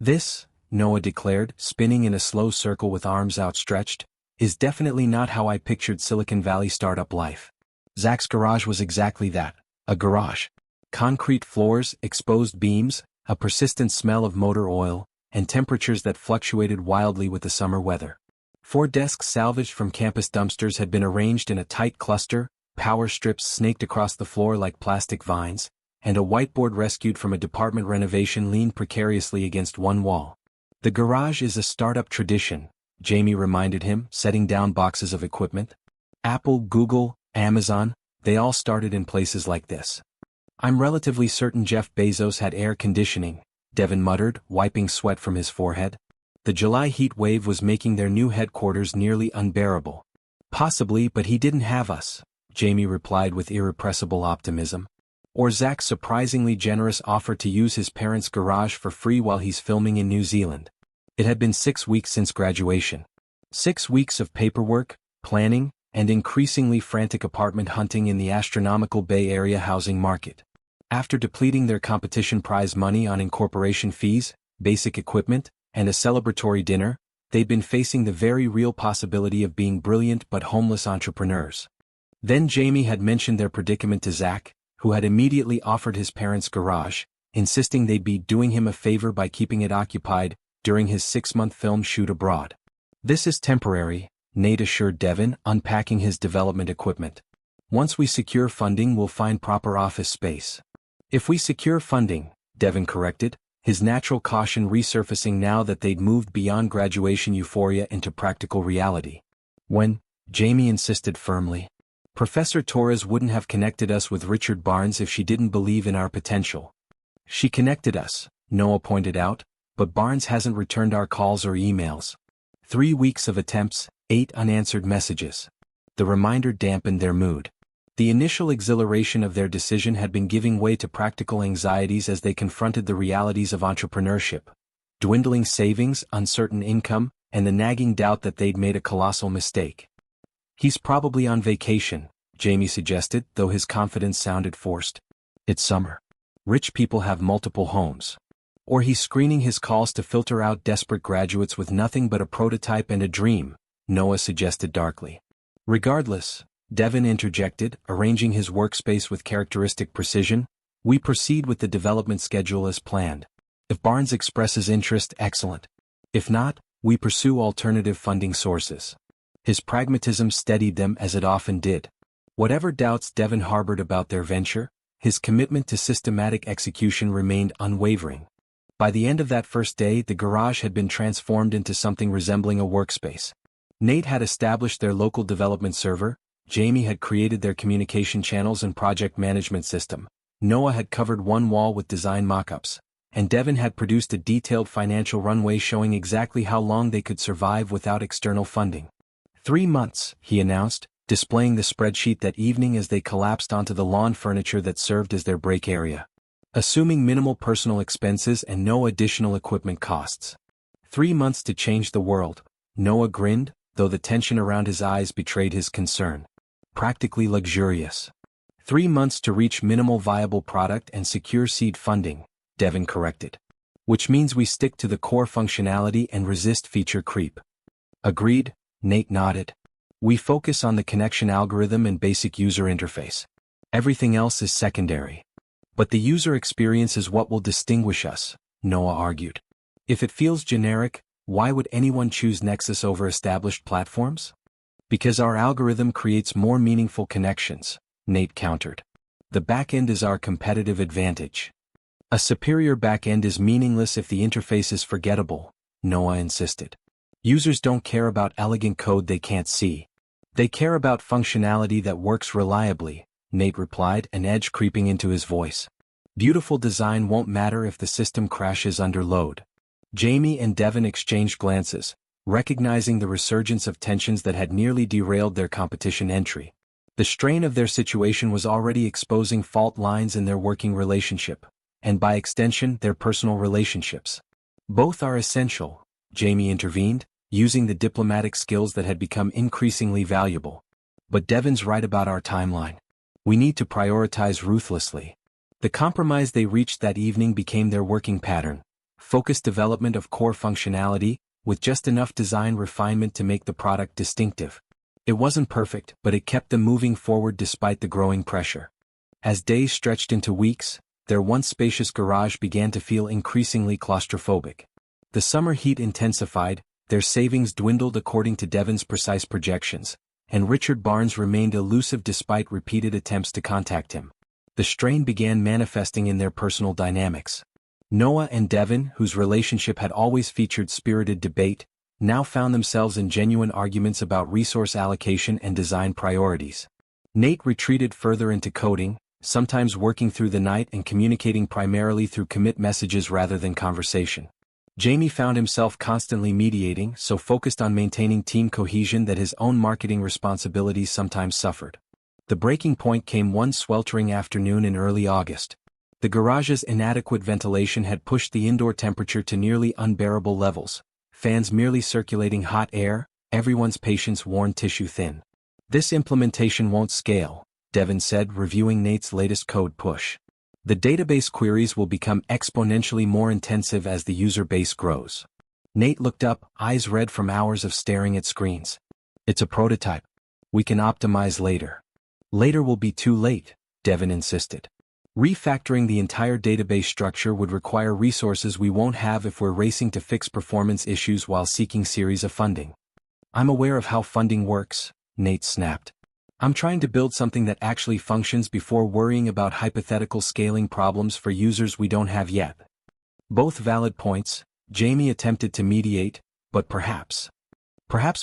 This, Noah declared, spinning in a slow circle with arms outstretched, is definitely not how I pictured Silicon Valley startup life. Zach's garage was exactly that, a garage. Concrete floors, exposed beams, a persistent smell of motor oil, and temperatures that fluctuated wildly with the summer weather. 4 desks salvaged from campus dumpsters had been arranged in a tight cluster, power strips snaked across the floor like plastic vines, and a whiteboard rescued from a department renovation leaned precariously against one wall. The garage is a startup tradition, Jamie reminded him, setting down boxes of equipment. Apple, Google, Amazon, they all started in places like this. I'm relatively certain Jeff Bezos had air conditioning, Devin muttered, wiping sweat from his forehead. The July heat wave was making their new headquarters nearly unbearable. Possibly, but he didn't have us, Jamie replied with irrepressible optimism. Or Zach's surprisingly generous offer to use his parents' garage for free while he's filming in New Zealand. It had been 6 weeks since graduation. 6 weeks of paperwork, planning, and increasingly frantic apartment hunting in the astronomical Bay Area housing market. After depleting their competition prize money on incorporation fees, basic equipment, and a celebratory dinner, they'd been facing the very real possibility of being brilliant but homeless entrepreneurs. Then Jamie had mentioned their predicament to Zach, who had immediately offered his parents' garage, insisting they'd be doing him a favor by keeping it occupied during his 6-month film shoot abroad. This is temporary, Nate assured Devin, unpacking his development equipment. Once we secure funding, we'll find proper office space. If we secure funding, Devin corrected, his natural caution resurfacing now that they'd moved beyond graduation euphoria into practical reality. When, Jamie insisted firmly. Professor Torres wouldn't have connected us with Richard Barnes if she didn't believe in our potential. She connected us, Noah pointed out, but Barnes hasn't returned our calls or emails. 3 weeks of attempts, 8 unanswered messages. The reminder dampened their mood. The initial exhilaration of their decision had been giving way to practical anxieties as they confronted the realities of entrepreneurship. Dwindling savings, uncertain income, and the nagging doubt that they'd made a colossal mistake. He's probably on vacation, Jamie suggested, though his confidence sounded forced. It's summer. Rich people have multiple homes. Or he's screening his calls to filter out desperate graduates with nothing but a prototype and a dream, Noah suggested darkly. Regardless, Devin interjected, arranging his workspace with characteristic precision, we proceed with the development schedule as planned. If Barnes expresses interest, excellent. If not, we pursue alternative funding sources. His pragmatism steadied them as it often did. Whatever doubts Devin harbored about their venture, his commitment to systematic execution remained unwavering. By the end of that first day, the garage had been transformed into something resembling a workspace. Nate had established their local development server, Jamie had created their communication channels and project management system, Noah had covered one wall with design mock-ups, and Devin had produced a detailed financial runway showing exactly how long they could survive without external funding. 3 months, he announced, displaying the spreadsheet that evening as they collapsed onto the lawn furniture that served as their break area. Assuming minimal personal expenses and no additional equipment costs. 3 months to change the world, Noah grinned, though the tension around his eyes betrayed his concern. Practically luxurious. 3 months to reach minimal viable product and secure seed funding, Devin corrected. Which means we stick to the core functionality and resist feature creep. Agreed, Nate nodded. We focus on the connection algorithm and basic user interface. Everything else is secondary. But the user experience is what will distinguish us, Noah argued. If it feels generic, why would anyone choose Nexus over established platforms? Because our algorithm creates more meaningful connections, Nate countered. The backend is our competitive advantage. A superior backend is meaningless if the interface is forgettable, Noah insisted. Users don't care about elegant code they can't see. They care about functionality that works reliably, Nate replied, an edge creeping into his voice. Beautiful design won't matter if the system crashes under load. Jamie and Devin exchanged glances, recognizing the resurgence of tensions that had nearly derailed their competition entry. The strain of their situation was already exposing fault lines in their working relationship, and by extension, their personal relationships. Both are essential, Jamie intervened, using the diplomatic skills that had become increasingly valuable. But Devin's right about our timeline. We need to prioritize ruthlessly. The compromise they reached that evening became their working pattern. Focused development of core functionality, with just enough design refinement to make the product distinctive. It wasn't perfect, but it kept them moving forward despite the growing pressure. As days stretched into weeks, their once spacious garage began to feel increasingly claustrophobic. The summer heat intensified, their savings dwindled according to Devon's precise projections, and Richard Barnes remained elusive despite repeated attempts to contact him. The strain began manifesting in their personal dynamics. Noah and Devon, whose relationship had always featured spirited debate, now found themselves in genuine arguments about resource allocation and design priorities. Nate retreated further into coding, sometimes working through the night and communicating primarily through commit messages rather than conversation. Jamie found himself constantly mediating, so focused on maintaining team cohesion that his own marketing responsibilities sometimes suffered. The breaking point came one sweltering afternoon in early August. The garage's inadequate ventilation had pushed the indoor temperature to nearly unbearable levels, fans merely circulating hot air, everyone's patience worn tissue thin. "This implementation won't scale," Devon said, reviewing Nate's latest code push. "The database queries will become exponentially more intensive as the user base grows." Nate looked up, eyes red from hours of staring at screens. "It's a prototype. We can optimize later." "Later will be too late," Devon insisted. "Refactoring the entire database structure would require resources we won't have if we're racing to fix performance issues while seeking series of funding." "I'm aware of how funding works," Nate snapped. "I'm trying to build something that actually functions before worrying about hypothetical scaling problems for users we don't have yet." "Both valid points," Jamie attempted to mediate, "but perhaps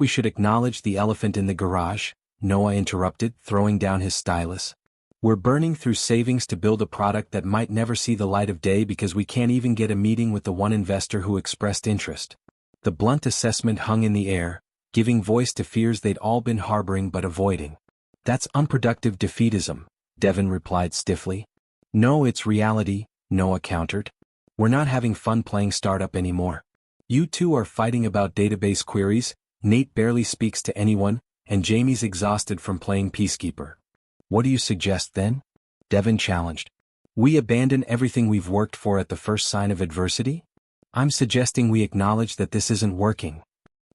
we should acknowledge the elephant in the garage," Noah interrupted, throwing down his stylus. "We're burning through savings to build a product that might never see the light of day because we can't even get a meeting with the one investor who expressed interest." The blunt assessment hung in the air, giving voice to fears they'd all been harboring but avoiding. "That's unproductive defeatism," Devon replied stiffly. "No, it's reality," Noah countered. "We're not having fun playing startup anymore. You two are fighting about database queries, Nate barely speaks to anyone, and Jamie's exhausted from playing peacekeeper." "What do you suggest then?" Devon challenged. "We abandon everything we've worked for at the first sign of adversity?" "I'm suggesting we acknowledge that this isn't working."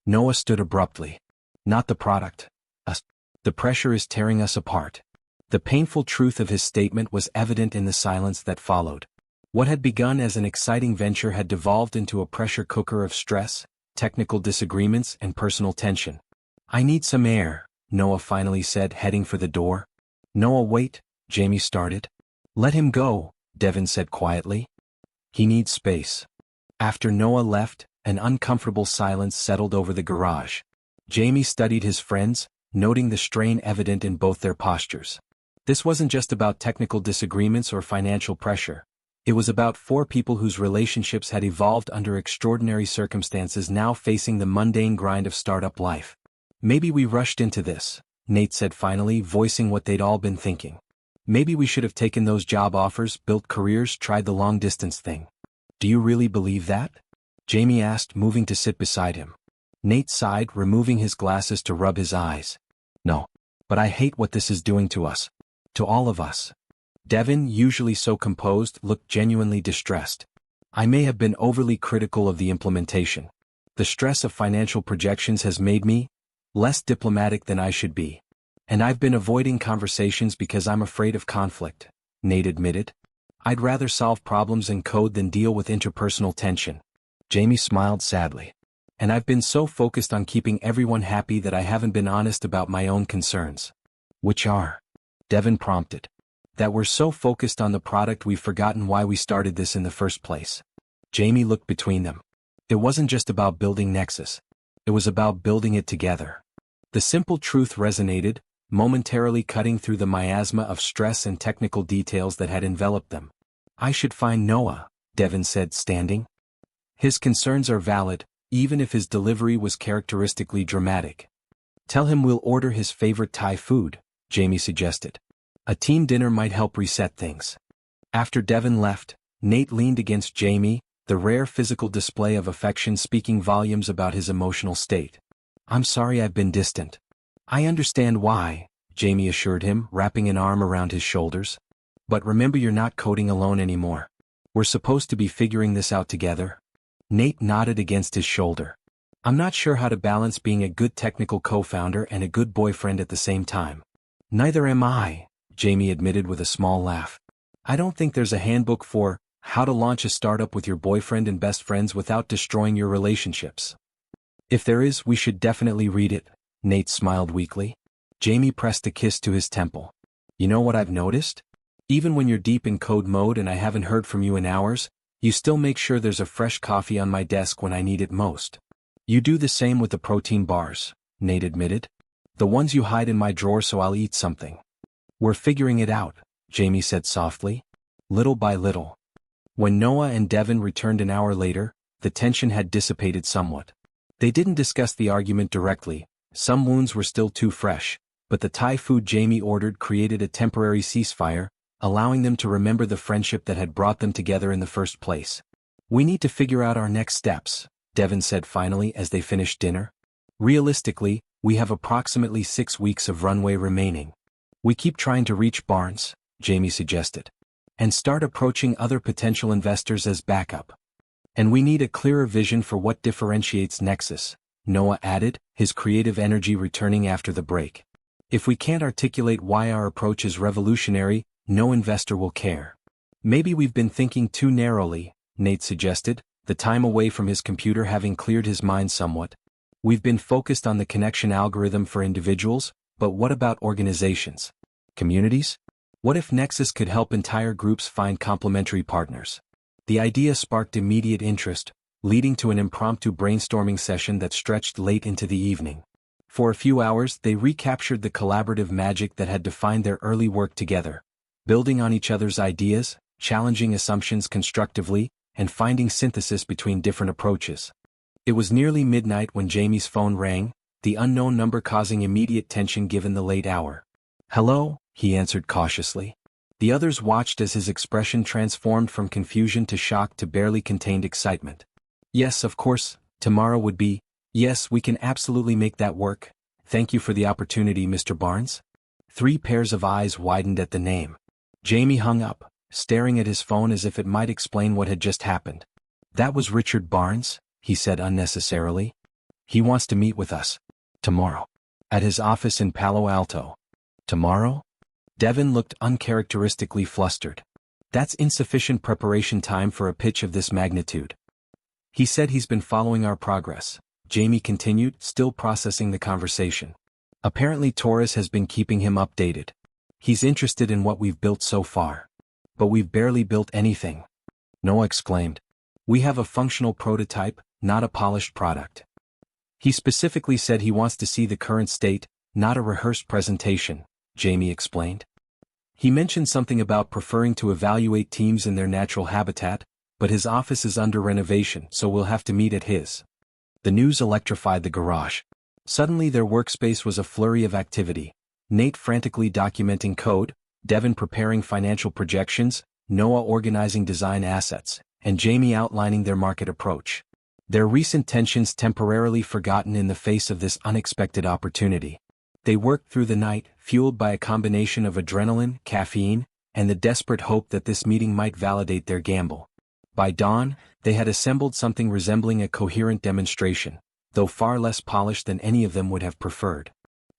Noah stood abruptly. "Not the product. Us. The pressure is tearing us apart." The painful truth of his statement was evident in the silence that followed. What had begun as an exciting venture had devolved into a pressure cooker of stress, technical disagreements, and personal tension. "I need some air," Noah finally said, heading for the door. "Noah, wait," Jamie started. "Let him go," Devon said quietly. "He needs space." After Noah left, an uncomfortable silence settled over the garage. Jamie studied his friends, noting the strain evident in both their postures. This wasn't just about technical disagreements or financial pressure. It was about four people whose relationships had evolved under extraordinary circumstances now facing the mundane grind of startup life. "Maybe we rushed into this," Nate said finally, voicing what they'd all been thinking. "Maybe we should have taken those job offers, built careers, tried the long-distance thing." "Do you really believe that?" Jamie asked, moving to sit beside him. Nate sighed, removing his glasses to rub his eyes. "No. But I hate what this is doing to us. To all of us." Devon, usually so composed, looked genuinely distressed. "I may have been overly critical of the implementation. The stress of financial projections has made me less diplomatic than I should be. And I've been avoiding conversations because I'm afraid of conflict," Nate admitted. "I'd rather solve problems in code than deal with interpersonal tension." Jamie smiled sadly. "And I've been so focused on keeping everyone happy that I haven't been honest about my own concerns." "Which are?" Devon prompted. "That we're so focused on the product we've forgotten why we started this in the first place." Jamie looked between them. It wasn't just about building Nexus. It was about building it together. The simple truth resonated, momentarily cutting through the miasma of stress and technical details that had enveloped them. "I should find Noah," Devon said, standing. "His concerns are valid, even if his delivery was characteristically dramatic." "Tell him we'll order his favorite Thai food," Jamie suggested. "A team dinner might help reset things." After Devon left, Nate leaned against Jamie, the rare physical display of affection speaking volumes about his emotional state. "I'm sorry I've been distant." "I understand why," Jamie assured him, wrapping an arm around his shoulders. "But remember, you're not coding alone anymore. We're supposed to be figuring this out together." Nate nodded against his shoulder. I'm not sure how to balance being a good technical co-founder and a good boyfriend at the same time. Neither am I, Jamie admitted with a small laugh. I don't think there's a handbook for how to launch a startup with your boyfriend and best friends without destroying your relationships. If there is, we should definitely read it, Nate smiled weakly. Jamie pressed a kiss to his temple. You know what I've noticed? Even when you're deep in code mode and I haven't heard from you in hours, you still make sure there's a fresh coffee on my desk when I need it most. You do the same with the protein bars, Nate admitted. The ones you hide in my drawer so I'll eat something. We're figuring it out, Jamie said softly. Little by little. When Noah and Devin returned an hour later, the tension had dissipated somewhat. They didn't discuss the argument directly, some wounds were still too fresh, but the Thai food Jamie ordered created a temporary ceasefire, allowing them to remember the friendship that had brought them together in the first place. We need to figure out our next steps, Devin said finally as they finished dinner. Realistically, we have approximately 6 weeks of runway remaining. We keep trying to reach Barnes, Jamie suggested, and start approaching other potential investors as backup. And we need a clearer vision for what differentiates Nexus, Noah added, his creative energy returning after the break. If we can't articulate why our approach is revolutionary, no investor will care. Maybe we've been thinking too narrowly, Nate suggested, the time away from his computer having cleared his mind somewhat. We've been focused on the connection algorithm for individuals, but what about organizations? Communities? What if Nexus could help entire groups find complementary partners? The idea sparked immediate interest, leading to an impromptu brainstorming session that stretched late into the evening. For a few hours, they recaptured the collaborative magic that had defined their early work together, building on each other's ideas, challenging assumptions constructively, and finding synthesis between different approaches. It was nearly midnight when Jamie's phone rang, the unknown number causing immediate tension given the late hour. Hello, he answered cautiously. The others watched as his expression transformed from confusion to shock to barely contained excitement. Yes, of course, tomorrow would be. Yes, we can absolutely make that work. Thank you for the opportunity, Mr. Barnes. 3 pairs of eyes widened at the name. Jamie hung up, staring at his phone as if it might explain what had just happened. That was Richard Barnes, he said unnecessarily. He wants to meet with us. Tomorrow. At his office in Palo Alto. Tomorrow? Devin looked uncharacteristically flustered. That's insufficient preparation time for a pitch of this magnitude. He said he's been following our progress, Jamie continued, still processing the conversation. Apparently Torres has been keeping him updated. He's interested in what we've built so far. But we've barely built anything. Noah exclaimed. We have a functional prototype, not a polished product. He specifically said he wants to see the current state, not a rehearsed presentation, Jamie explained. He mentioned something about preferring to evaluate teams in their natural habitat, but his office is under renovation, so we'll have to meet at his. The news electrified the garage. Suddenly their workspace was a flurry of activity. Nate frantically documenting code, Devin preparing financial projections, Noah organizing design assets, and Jamie outlining their market approach. Their recent tensions temporarily forgotten in the face of this unexpected opportunity. They worked through the night, fueled by a combination of adrenaline, caffeine, and the desperate hope that this meeting might validate their gamble. By dawn, they had assembled something resembling a coherent demonstration, though far less polished than any of them would have preferred.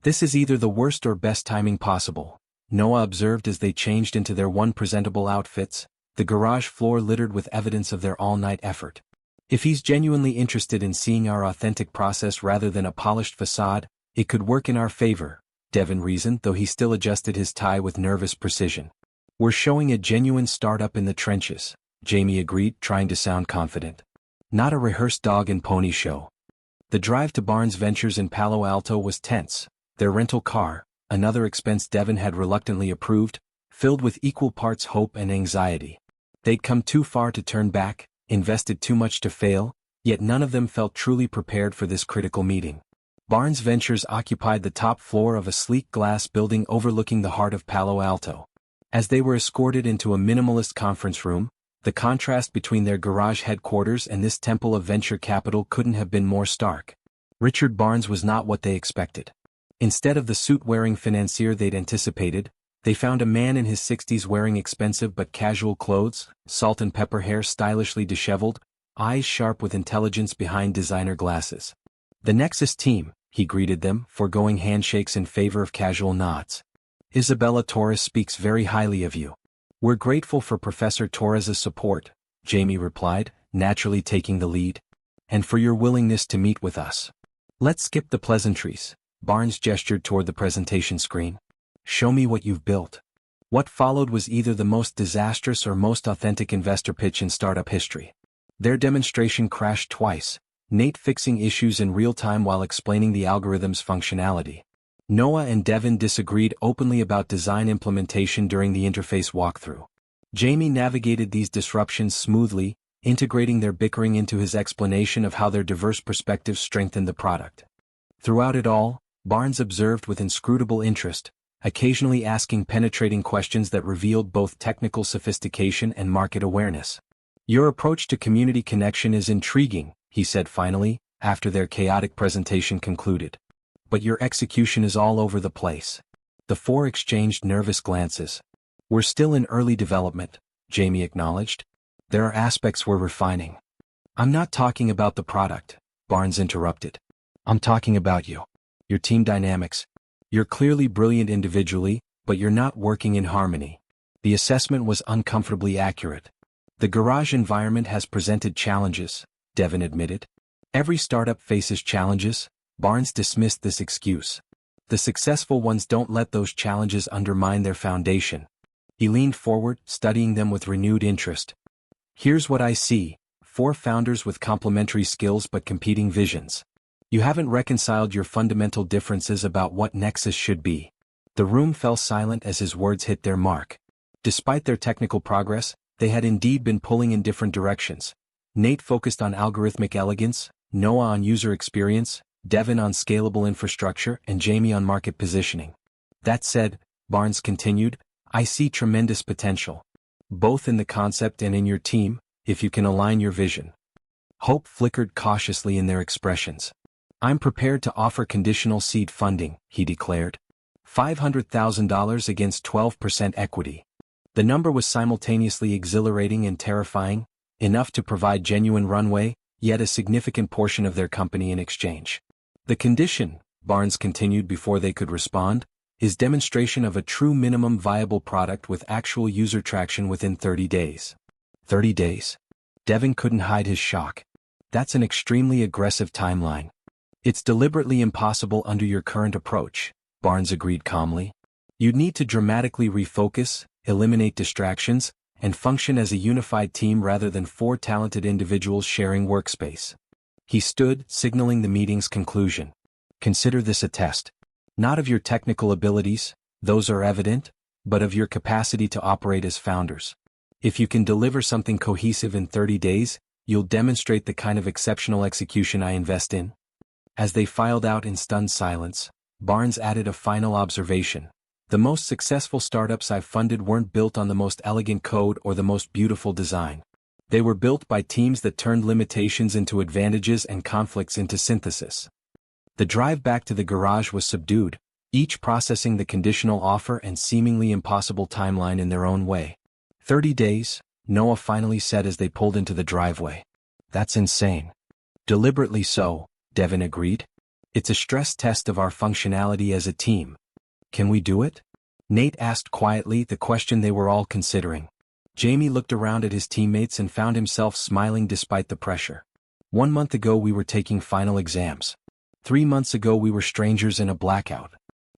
This is either the worst or best timing possible, Noah observed as they changed into their one-presentable outfits, the garage floor littered with evidence of their all-night effort. If he's genuinely interested in seeing our authentic process rather than a polished facade, it could work in our favor, Devin reasoned, though he still adjusted his tie with nervous precision. We're showing a genuine startup in the trenches, Jamie agreed, trying to sound confident. Not a rehearsed dog and pony show. The drive to Barnes Ventures in Palo Alto was tense, their rental car, another expense Devin had reluctantly approved, filled with equal parts hope and anxiety. They'd come too far to turn back, invested too much to fail, yet none of them felt truly prepared for this critical meeting. Barnes Ventures occupied the top floor of a sleek glass building overlooking the heart of Palo Alto. As they were escorted into a minimalist conference room, the contrast between their garage headquarters and this temple of venture capital couldn't have been more stark. Richard Barnes was not what they expected. Instead of the suit-wearing financier they'd anticipated, they found a man in his 60s wearing expensive but casual clothes, salt and pepper hair stylishly disheveled, eyes sharp with intelligence behind designer glasses. "The Nexus team," he greeted them, foregoing handshakes in favor of casual nods. "Isabella Torres speaks very highly of you." "We're grateful for Professor Torres's support," Jamie replied, naturally taking the lead. "And for your willingness to meet with us." "Let's skip the pleasantries," Barnes gestured toward the presentation screen. "Show me what you've built." What followed was either the most disastrous or most authentic investor pitch in startup history. Their demonstration crashed twice, Nate fixing issues in real time while explaining the algorithm's functionality. Noah and Devin disagreed openly about design implementation during the interface walkthrough. Jamie navigated these disruptions smoothly, integrating their bickering into his explanation of how their diverse perspectives strengthened the product. Throughout it all, Barnes observed with inscrutable interest, occasionally asking penetrating questions that revealed both technical sophistication and market awareness. "Your approach to community connection is intriguing," he said finally, after their chaotic presentation concluded. "But your execution is all over the place." The four exchanged nervous glances. "We're still in early development," Jamie acknowledged. "There are aspects we're refining." "I'm not talking about the product," Barnes interrupted. "I'm talking about you. Your team dynamics. You're clearly brilliant individually, but you're not working in harmony." The assessment was uncomfortably accurate. "The garage environment has presented challenges," Devin admitted. "Every startup faces challenges," Barnes dismissed this excuse. "The successful ones don't let those challenges undermine their foundation." He leaned forward, studying them with renewed interest. "Here's what I see: four founders with complementary skills but competing visions. You haven't reconciled your fundamental differences about what Nexus should be." The room fell silent as his words hit their mark. Despite their technical progress, they had indeed been pulling in different directions. Nate focused on algorithmic elegance, Noah on user experience, Devin on scalable infrastructure, and Jamie on market positioning. "That said," Barnes continued, "I see tremendous potential. Both in the concept and in your team, if you can align your vision." Hope flickered cautiously in their expressions. "I'm prepared to offer conditional seed funding," he declared. $500,000 against 12% equity. The number was simultaneously exhilarating and terrifying, enough to provide genuine runway, yet a significant portion of their company in exchange. "The condition," Barnes continued before they could respond, "is demonstration of a true minimum viable product with actual user traction within 30 days. 30 days? Devin couldn't hide his shock. "That's an extremely aggressive timeline." "It's deliberately impossible under your current approach," Barnes agreed calmly. "You'd need to dramatically refocus, eliminate distractions, and function as a unified team rather than four talented individuals sharing workspace." He stood, signaling the meeting's conclusion. "Consider this a test. Not of your technical abilities, those are evident, but of your capacity to operate as founders. If you can deliver something cohesive in 30 days, you'll demonstrate the kind of exceptional execution I invest in." As they filed out in stunned silence, Barnes added a final observation. "The most successful startups I've funded weren't built on the most elegant code or the most beautiful design. They were built by teams that turned limitations into advantages and conflicts into synthesis." The drive back to the garage was subdued, each processing the conditional offer and seemingly impossible timeline in their own way. 30 days, Noah finally said as they pulled into the driveway. "That's insane." "Deliberately so," Devin agreed. "It's a stress test of our functionality as a team." "Can we do it?" Nate asked quietly, the question they were all considering. Jamie looked around at his teammates and found himself smiling despite the pressure. "1 month ago we were taking final exams. 3 months ago we were strangers in a blackout.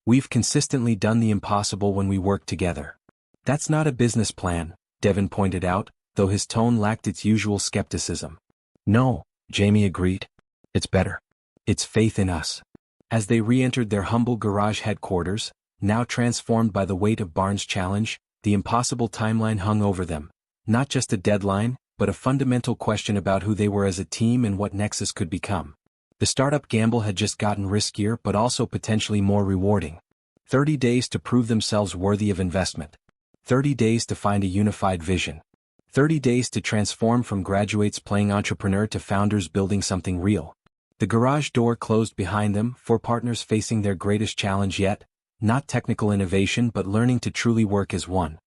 We've consistently done the impossible when we work together." "That's not a business plan," Devin pointed out, though his tone lacked its usual skepticism. "No," Jamie agreed. "It's better. It's faith in us." As they re-entered their humble garage headquarters, now transformed by the weight of Barnes' challenge, the impossible timeline hung over them. Not just a deadline, but a fundamental question about who they were as a team and what Nexus could become. The startup gamble had just gotten riskier but also potentially more rewarding. 30 days to prove themselves worthy of investment. 30 days to find a unified vision. 30 days to transform from graduates playing entrepreneur to founders building something real. The garage door closed behind them, four partners facing their greatest challenge yet, not technical innovation but learning to truly work as one.